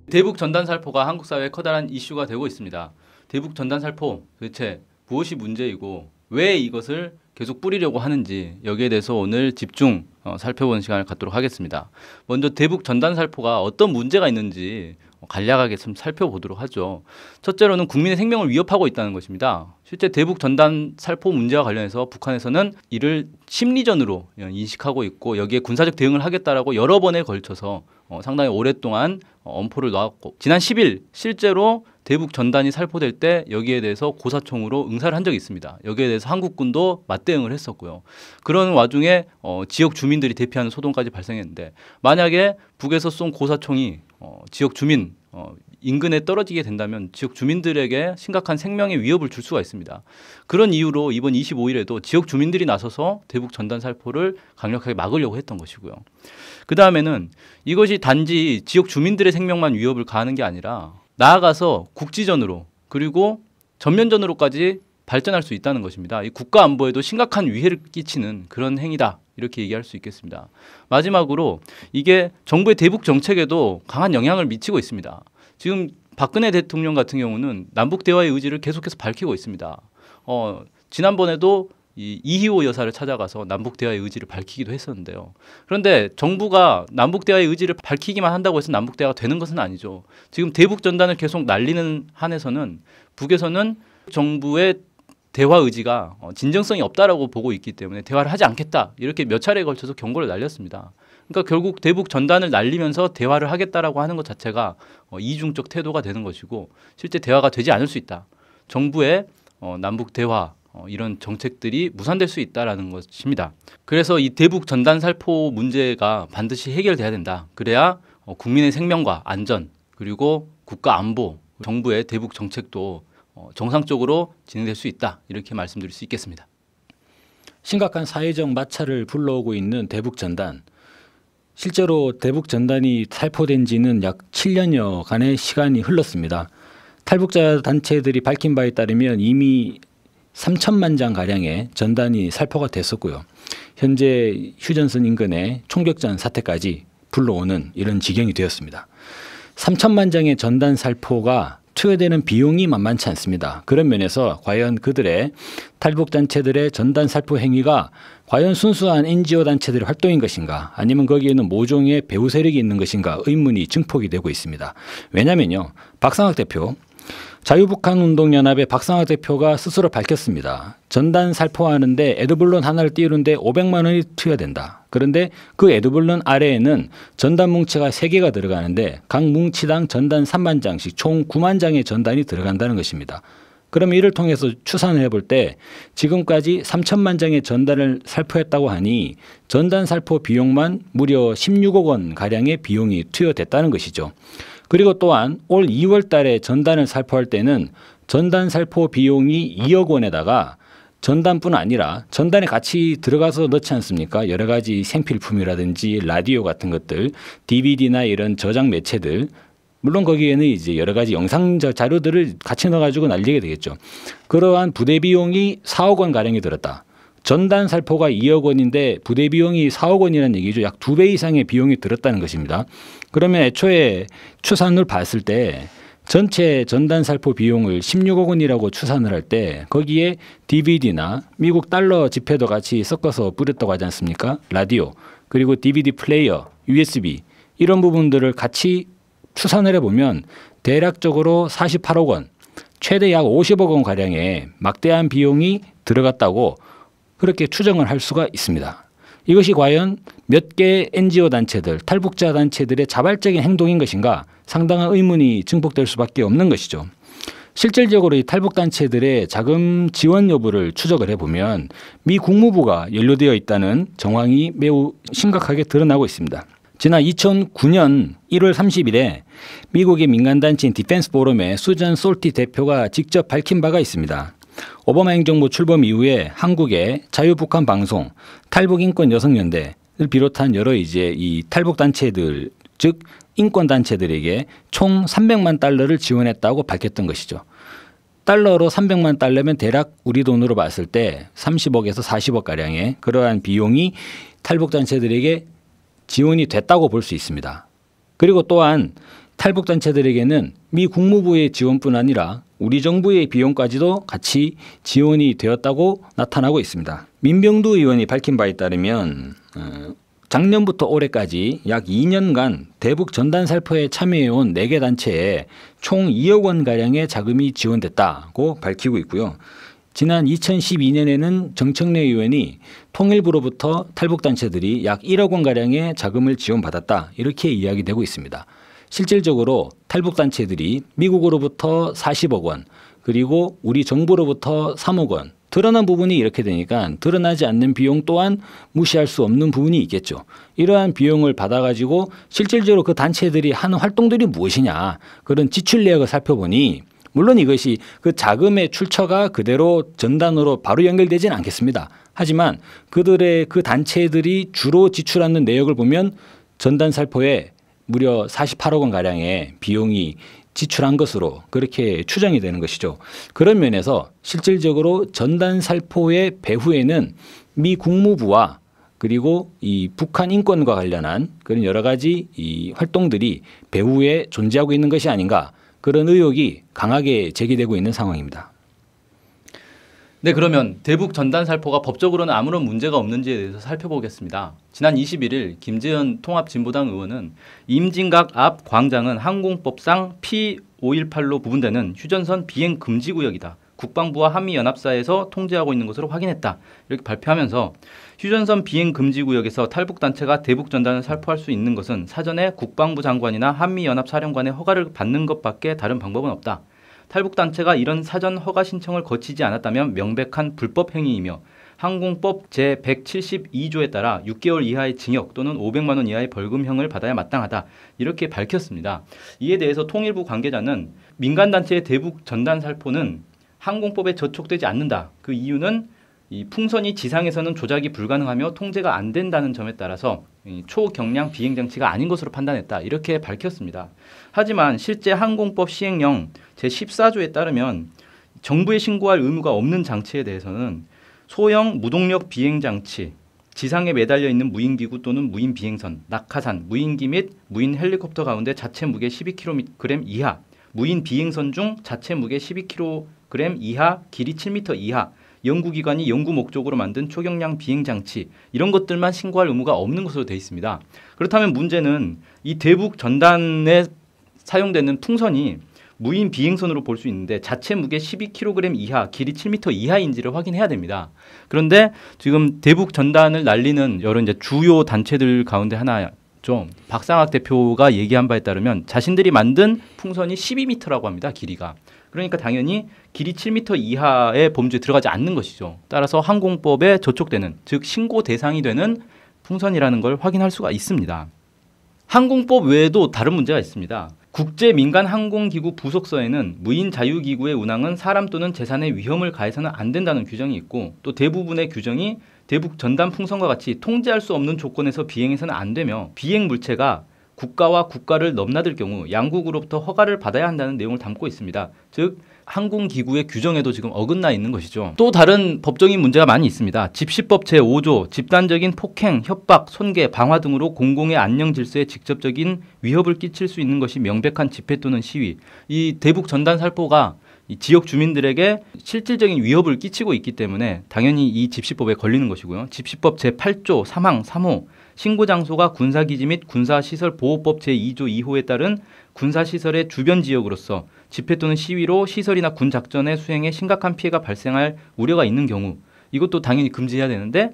대북 전단 살포가 한국 사회에 커다란 이슈가 되고 있습니다. 대북 전단 살포 도대체 무엇이 문제이고 왜 이것을 계속 뿌리려고 하는지 여기에 대해서 오늘 집중 살펴보는 시간을 갖도록 하겠습니다. 먼저 대북 전단 살포가 어떤 문제가 있는지 간략하게 좀 살펴보도록 하죠. 첫째로는 국민의 생명을 위협하고 있다는 것입니다. 실제 대북 전단 살포 문제와 관련해서 북한에서는 이를 심리전으로 인식하고 있고 여기에 군사적 대응을 하겠다라고 여러 번에 걸쳐서 상당히 오랫동안 엄포를 놨고 지난 10일 실제로 대북 전단이 살포될 때 여기에 대해서 고사총으로 응사를 한 적이 있습니다. 여기에 대해서 한국군도 맞대응을 했었고요. 그런 와중에 지역 주민들이 대피하는 소동까지 발생했는데 만약에 북에서 쏜 고사총이 지역 주민 인근에 떨어지게 된다면 지역 주민들에게 심각한 생명의 위협을 줄 수가 있습니다. 그런 이유로 이번 25일에도 지역 주민들이 나서서 대북 전단 살포를 강력하게 막으려고 했던 것이고요. 그 다음에는 이것이 단지 지역 주민들의 생명만 위협을 가하는 게 아니라 나아가서 국지전으로 그리고 전면전으로까지 발전할 수 있다는 것입니다. 이 국가 안보에도 심각한 위해를 끼치는 그런 행위다. 이렇게 얘기할 수 있겠습니다. 마지막으로 이게 정부의 대북 정책에도 강한 영향을 미치고 있습니다. 지금 박근혜 대통령 같은 경우는 남북 대화의 의지를 계속해서 밝히고 있습니다. 지난번에도 이 이희호 여사를 찾아가서 남북 대화의 의지를 밝히기도 했었는데요. 그런데 정부가 남북 대화의 의지를 밝히기만 한다고 해서 남북 대화가 되는 것은 아니죠. 지금 대북 전단을 계속 날리는 한에서는 북에서는 정부의 대화 의지가 진정성이 없다라고 보고 있기 때문에 대화를 하지 않겠다 이렇게 몇 차례에 걸쳐서 경고를 날렸습니다. 그러니까 결국 대북 전단을 날리면서 대화를 하겠다라고 하는 것 자체가 이중적 태도가 되는 것이고 실제 대화가 되지 않을 수 있다. 정부의 남북 대화 이런 정책들이 무산될 수 있다라는 것입니다. 그래서 이 대북 전단 살포 문제가 반드시 해결돼야 된다. 그래야 국민의 생명과 안전 그리고 국가 안보, 정부의 대북 정책도 정상적으로 진행될 수 있다. 이렇게 말씀드릴 수 있겠습니다. 심각한 사회적 마찰을 불러오고 있는 대북 전단. 실제로 대북 전단이 살포된 지는 약 7년여간의 시간이 흘렀습니다. 탈북자 단체들이 밝힌 바에 따르면 이미 3천만 장 가량의 전단이 살포가 됐었고요. 현재 휴전선 인근의 총격전 사태까지 불러오는 이런 지경이 되었습니다. 3천만 장의 전단 살포가 투여되는 비용이 만만치 않습니다. 그런 면에서 과연 그들의 탈북 단체들의 전단 살포 행위가 과연 순수한 NGO 단체들의 활동인 것인가 아니면 거기에는 모종의 배후 세력이 있는 것인가 의문이 증폭이 되고 있습니다. 왜냐면요. 박상학 대표 자유북한운동연합의 박상학 대표가 스스로 밝혔습니다. 전단 살포하는데 에드블론 하나를 띄우는데 500만 원이 투여된다. 그런데 그 에드블론 아래에는 전단 뭉치가 3개가 들어가는데 각 뭉치당 전단 3만 장씩 총 9만 장의 전단이 들어간다는 것입니다. 그러면 이를 통해서 추산을 해볼 때 지금까지 3천만 장의 전단을 살포했다고 하니 전단 살포 비용만 무려 16억 원 가량의 비용이 투여됐다는 것이죠. 그리고 또한 올 2월 달에 전단을 살포할 때는 전단 살포 비용이 2억 원에다가 전단뿐 아니라 전단에 같이 들어가서 넣지 않습니까? 여러 가지 생필품이라든지 라디오 같은 것들, DVD나 이런 저장 매체들, 물론 거기에는 이제 여러 가지 영상 자료들을 같이 넣어가지고 날리게 되겠죠. 그러한 부대 비용이 4억 원 가량이 들었다. 전단 살포가 2억 원인데 부대 비용이 4억 원이라는 얘기죠. 약 2배 이상의 비용이 들었다는 것입니다. 그러면 애초에 추산을 봤을 때 전체 전단 살포 비용을 16억 원이라고 추산을 할 때 거기에 DVD나 미국 달러 지폐도 같이 섞어서 뿌렸다고 하지 않습니까? 라디오, 그리고 DVD 플레이어, USB 이런 부분들을 같이 추산을 해보면 대략적으로 48억 원, 최대 약 50억 원 가량의 막대한 비용이 들어갔다고 그렇게 추정을 할 수가 있습니다. 이것이 과연 몇 개의 NGO 단체들, 탈북자 단체들의 자발적인 행동인 것인가 상당한 의문이 증폭될 수밖에 없는 것이죠. 실질적으로 이 탈북 단체들의 자금 지원 여부를 추적을 해보면 미 국무부가 연루되어 있다는 정황이 매우 심각하게 드러나고 있습니다. 지난 2009년 1월 30일에 미국의 민간단체인 디펜스 포럼의 수잔 솔티 대표가 직접 밝힌 바가 있습니다. 오바마 행정부 출범 이후에 한국의 자유북한 방송, 탈북인권 여성연대를 비롯한 여러 이제 이 탈북 단체들, 즉 인권단체들에게 총 300만 달러를 지원했다고 밝혔던 것이죠. 달러로 300만 달러면 대략 우리 돈으로 봤을 때 30억에서 40억 가량의 그러한 비용이 탈북단체들에게 지원이 됐다고 볼 수 있습니다. 그리고 또한 탈북단체들에게는 미 국무부의 지원뿐 아니라 우리 정부의 비용까지도 같이 지원이 되었다고 나타나고 있습니다. 민병두 의원이 밝힌 바에 따르면 작년부터 올해까지 약 2년간 대북 전단 살포에 참여해온 4개 단체에 총 2억 원가량의 자금이 지원됐다고 밝히고 있고요. 지난 2012년에는 정청래 의원이 통일부로부터 탈북단체들이 약 1억 원가량의 자금을 지원받았다 이렇게 이야기되고 있습니다. 실질적으로 탈북단체들이 미국으로부터 40억 원 그리고 우리 정부로부터 3억 원 드러난 부분이 이렇게 되니까 드러나지 않는 비용 또한 무시할 수 없는 부분이 있겠죠. 이러한 비용을 받아가지고 실질적으로 그 단체들이 하는 활동들이 무엇이냐 그런 지출 내역을 살펴보니 물론 이것이 그 자금의 출처가 그대로 전단으로 바로 연결되지는 않겠습니다. 하지만 그들의 그 단체들이 주로 지출하는 내역을 보면 전단 살포에 무려 48억 원 가량의 비용이 지출한 것으로 그렇게 추정이 되는 것이죠. 그런 면에서 실질적으로 전단 살포의 배후에는 미 국무부와 그리고 이 북한 인권과 관련한 그런 여러 가지 이 활동들이 배후에 존재하고 있는 것이 아닌가 그런 의혹이 강하게 제기되고 있는 상황입니다. 네, 그러면 대북 전단 살포가 법적으로는 아무런 문제가 없는지에 대해서 살펴보겠습니다. 지난 21일 김재현 통합진보당 의원은 임진각 앞 광장은 항공법상 P518로 구분되는 휴전선 비행 금지 구역이다. 국방부와 한미연합사에서 통제하고 있는 것으로 확인했다. 이렇게 발표하면서 휴전선 비행 금지 구역에서 탈북단체가 대북 전단을 살포할 수 있는 것은 사전에 국방부 장관이나 한미연합사령관의 허가를 받는 것밖에 다른 방법은 없다. 탈북단체가 이런 사전 허가 신청을 거치지 않았다면 명백한 불법 행위이며 항공법 제172조에 따라 6개월 이하의 징역 또는 500만 원 이하의 벌금형을 받아야 마땅하다. 이렇게 밝혔습니다. 이에 대해서 통일부 관계자는 민간단체의 대북 전단 살포는 항공법에 저촉되지 않는다. 그 이유는 이 풍선이 지상에서는 조작이 불가능하며 통제가 안 된다는 점에 따라서 초경량 비행장치가 아닌 것으로 판단했다. 이렇게 밝혔습니다. 하지만 실제 항공법 시행령 제14조에 따르면 정부에 신고할 의무가 없는 장치에 대해서는 소형 무동력 비행장치, 지상에 매달려 있는 무인기구 또는 무인 비행선, 낙하산, 무인기 및 무인 헬리콥터 가운데 자체 무게 12kg 이하, 무인 비행선 중 자체 무게 12kg 이하, 길이 7m 이하, 연구기관이 연구 목적으로 만든 초경량 비행장치 이런 것들만 신고할 의무가 없는 것으로 되어 있습니다. 그렇다면 문제는 이 대북 전단에 사용되는 풍선이 무인 비행선으로 볼 수 있는데 자체 무게 12kg 이하, 길이 7m 이하인지를 확인해야 됩니다. 그런데 지금 대북 전단을 날리는 여러 이제 주요 단체들 가운데 하나죠. 박상학 대표가 얘기한 바에 따르면 자신들이 만든 풍선이 12m라고 합니다. 길이가. 그러니까 당연히 길이 7m 이하의 범주에 들어가지 않는 것이죠. 따라서 항공법에 저촉되는, 즉 신고 대상이 되는 풍선이라는 걸 확인할 수가 있습니다. 항공법 외에도 다른 문제가 있습니다. 국제민간항공기구 부속서에는 무인 자유기구의 운항은 사람 또는 재산의 위험을 가해서는 안 된다는 규정이 있고 또 대부분의 규정이 대북 전단 풍선과 같이 통제할 수 없는 조건에서 비행해서는 안 되며 비행 물체가 국가와 국가를 넘나들 경우 양국으로부터 허가를 받아야 한다는 내용을 담고 있습니다. 즉 항공기구의 규정에도 지금 어긋나 있는 것이죠. 또 다른 법적인 문제가 많이 있습니다. 집시법 제5조 집단적인 폭행, 협박, 손괴, 방화 등으로 공공의 안녕 질서에 직접적인 위협을 끼칠 수 있는 것이 명백한 집회 또는 시위. 이 대북 전단 살포가 이 지역 주민들에게 실질적인 위협을 끼치고 있기 때문에 당연히 이 집시법에 걸리는 것이고요. 집시법 제8조 3항 3호 신고 장소가 군사기지 및 군사시설보호법 제2조 2호에 따른 군사시설의 주변 지역으로서 집회 또는 시위로 시설이나 군 작전의 수행에 심각한 피해가 발생할 우려가 있는 경우 이것도 당연히 금지해야 되는데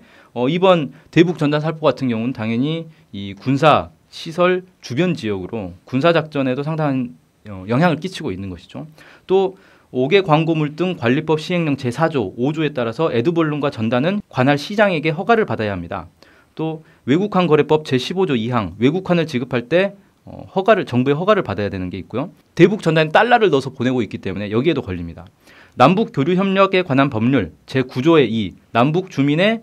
이번 대북 전단 살포 같은 경우는 당연히 이 군사시설 주변 지역으로 군사작전에도 상당한 영향을 끼치고 있는 것이죠. 또 5개 광고물 등 관리법 시행령 제4조 5조에 따라서 에드벌룬과 전단은 관할 시장에게 허가를 받아야 합니다. 또 외국환 거래법 제15조 2항 외국환을 지급할 때 정부의 허가를 받아야 되는 게 있고요. 대북 전단에 달러를 넣어서 보내고 있기 때문에 여기에도 걸립니다. 남북 교류 협력에 관한 법률 제9조의 2 남북 주민의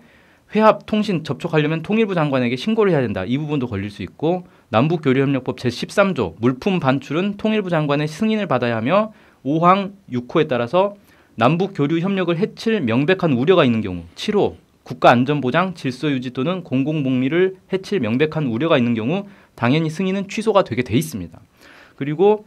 회합 통신 접촉하려면 통일부 장관에게 신고를 해야 된다. 이 부분도 걸릴 수 있고 남북교류협력법 제13조 물품 반출은 통일부 장관의 승인을 받아야 하며 5항 6호에 따라서 남북교류협력을 해칠 명백한 우려가 있는 경우 7호 국가안전보장, 질서유지 또는 공공복리를 해칠 명백한 우려가 있는 경우 당연히 승인은 취소가 되게 돼 있습니다. 그리고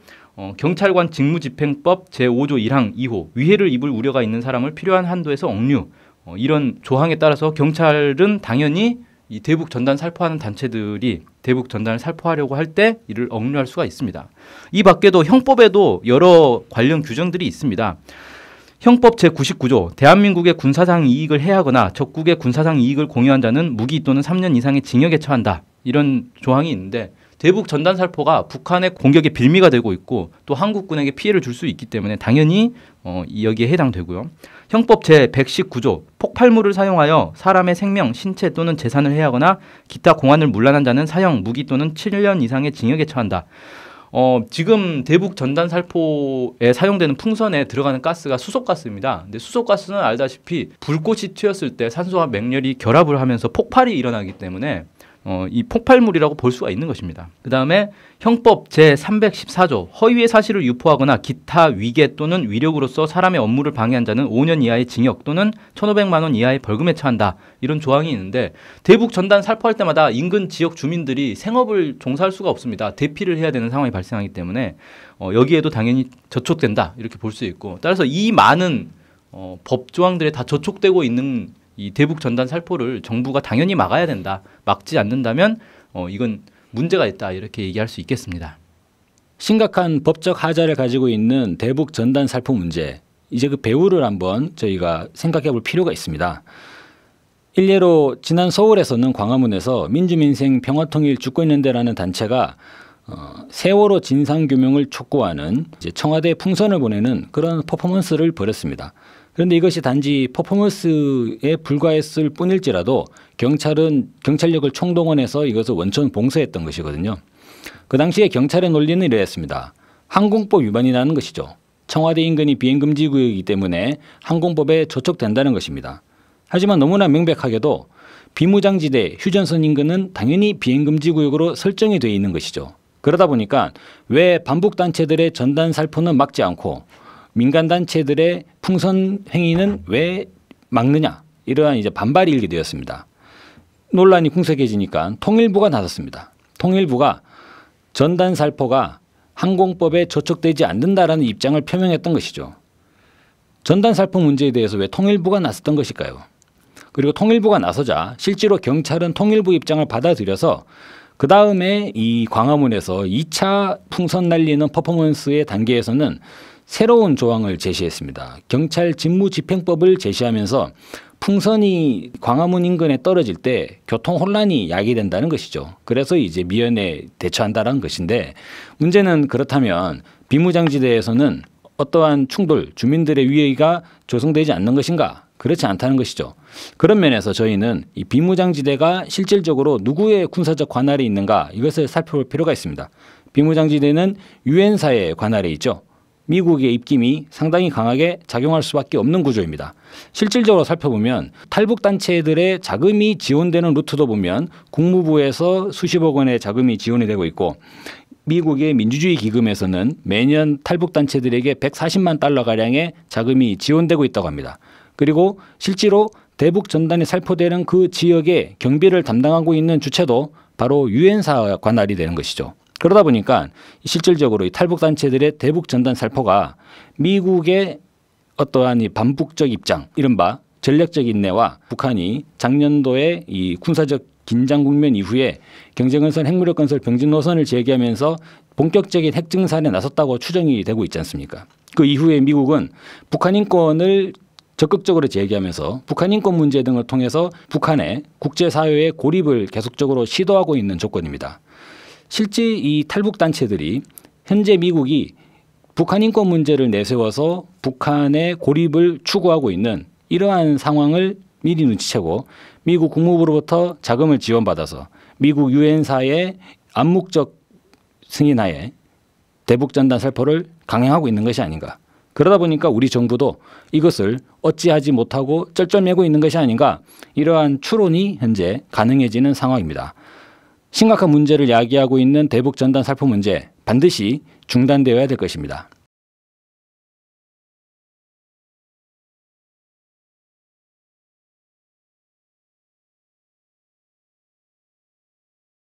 경찰관 직무집행법 제5조 1항 2호 위해를 입을 우려가 있는 사람을 필요한 한도에서 억류 이런 조항에 따라서 경찰은 당연히 이 대북 전단 살포하는 단체들이 대북 전단을 살포하려고 할 때 이를 억류할 수가 있습니다. 이 밖에도 형법에도 여러 관련 규정들이 있습니다. 형법 제99조 대한민국의 군사상 이익을 해하거나 적국의 군사상 이익을 공유한 자는 무기 또는 3년 이상의 징역에 처한다. 이런 조항이 있는데 대북 전단 살포가 북한의 공격의 빌미가 되고 있고 또 한국군에게 피해를 줄 수 있기 때문에 당연히 여기에 해당되고요. 형법 제119조 폭발물을 사용하여 사람의 생명, 신체 또는 재산을 해하거나 기타 공안을 문란한 자는 사형, 무기 또는 7년 이상의 징역에 처한다. 지금 대북 전단 살포에 사용되는 풍선에 들어가는 가스가 수소가스입니다. 근데 수소가스는 알다시피 불꽃이 튀었을 때 산소와 맹렬히 결합을 하면서 폭발이 일어나기 때문에 이 폭발물이라고 볼 수가 있는 것입니다. 그 다음에 형법 제314조 허위의 사실을 유포하거나 기타 위계 또는 위력으로서 사람의 업무를 방해한 자는 5년 이하의 징역 또는 1,500만 원 이하의 벌금에 처한다. 이런 조항이 있는데 대북 전단 살포할 때마다 인근 지역 주민들이 생업을 종사할 수가 없습니다. 대피를 해야 되는 상황이 발생하기 때문에 여기에도 당연히 저촉된다. 이렇게 볼 수 있고 따라서 이 많은 법 조항들에 다 저촉되고 있는 이 대북 전단 살포를 정부가 당연히 막아야 된다. 막지 않는다면 이건 문제가 있다. 이렇게 얘기할 수 있겠습니다. 심각한 법적 하자를 가지고 있는 대북 전단 살포 문제. 이제 그 배후를 한번 저희가 생각해 볼 필요가 있습니다. 일례로 지난 서울에서는 광화문에서 민주민생 평화통일 주권연대라는 단체가 세월호 진상규명을 촉구하는 이제 청와대 풍선을 보내는 그런 퍼포먼스를 벌였습니다. 그런데 이것이 단지 퍼포먼스에 불과했을 뿐일지라도 경찰은 경찰력을 총동원해서 이것을 원천 봉쇄했던 것이거든요. 그 당시에 경찰의 논리는 이랬습니다. 항공법 위반이라는 것이죠. 청와대 인근이 비행금지 구역이기 때문에 항공법에 저촉된다는 것입니다. 하지만 너무나 명백하게도 비무장지대 휴전선 인근은 당연히 비행금지 구역으로 설정이 되어 있는 것이죠. 그러다 보니까 왜 반북단체들의 전단 살포는 막지 않고 민간단체들의 풍선 행위는 왜 막느냐 이러한 이제 반발이 일게 되었습니다. 논란이 궁색해지니까 통일부가 나섰습니다. 통일부가 전단 살포가 항공법에 저촉되지 않는다라는 입장을 표명했던 것이죠. 전단 살포 문제에 대해서 왜 통일부가 나섰던 것일까요? 그리고 통일부가 나서자 실제로 경찰은 통일부 입장을 받아들여서 그 다음에 이 광화문에서 2차 풍선 날리는 퍼포먼스의 단계에서는 새로운 조항을 제시했습니다. 경찰 직무집행법을 제시하면서 풍선이 광화문 인근에 떨어질 때 교통 혼란이 야기된다는 것이죠. 그래서 이제 미연에 대처한다는 것인데 문제는 그렇다면 비무장지대에서는 어떠한 충돌, 주민들의 위해가 조성되지 않는 것인가? 그렇지 않다는 것이죠. 그런 면에서 저희는 이 비무장지대가 실질적으로 누구의 군사적 관할이 있는가 이것을 살펴볼 필요가 있습니다. 비무장지대는 유엔사의 관할에 있죠. 미국의 입김이 상당히 강하게 작용할 수밖에 없는 구조입니다. 실질적으로 살펴보면 탈북단체들의 자금이 지원되는 루트도 보면 국무부에서 수십억 원의 자금이 지원이 되고 있고 미국의 민주주의 기금에서는 매년 탈북단체들에게 140만 달러가량의 자금이 지원되고 있다고 합니다. 그리고 실제로 대북 전단이 살포되는 그 지역의 경비를 담당하고 있는 주체도 바로 유엔사 관할이 되는 것이죠. 그러다 보니까 실질적으로 이 탈북단체들의 대북 전단 살포가 미국의 어떠한 이 반북적 입장, 이른바 전략적 인내와 북한이 작년도에 이 군사적 긴장 국면 이후에 경제건설, 핵무력 건설 병진 노선을 제기하면서 본격적인 핵 증산에 나섰다고 추정이 되고 있지 않습니까? 그 이후에 미국은 북한 인권을 적극적으로 제기하면서 북한 인권 문제 등을 통해서 북한의 국제사회의 고립을 계속적으로 시도하고 있는 조건입니다. 실제 이 탈북단체들이 현재 미국이 북한 인권 문제를 내세워서 북한의 고립을 추구하고 있는 이러한 상황을 미리 눈치채고 미국 국무부로부터 자금을 지원받아서 미국 유엔사의 암묵적 승인하에 대북전단 살포를 강행하고 있는 것이 아닌가. 그러다 보니까 우리 정부도 이것을 어찌하지 못하고 쩔쩔매고 있는 것이 아닌가. 이러한 추론이 현재 가능해지는 상황입니다. 심각한 문제를 야기하고 있는 대북 전단 살포 문제 반드시 중단되어야 될 것입니다.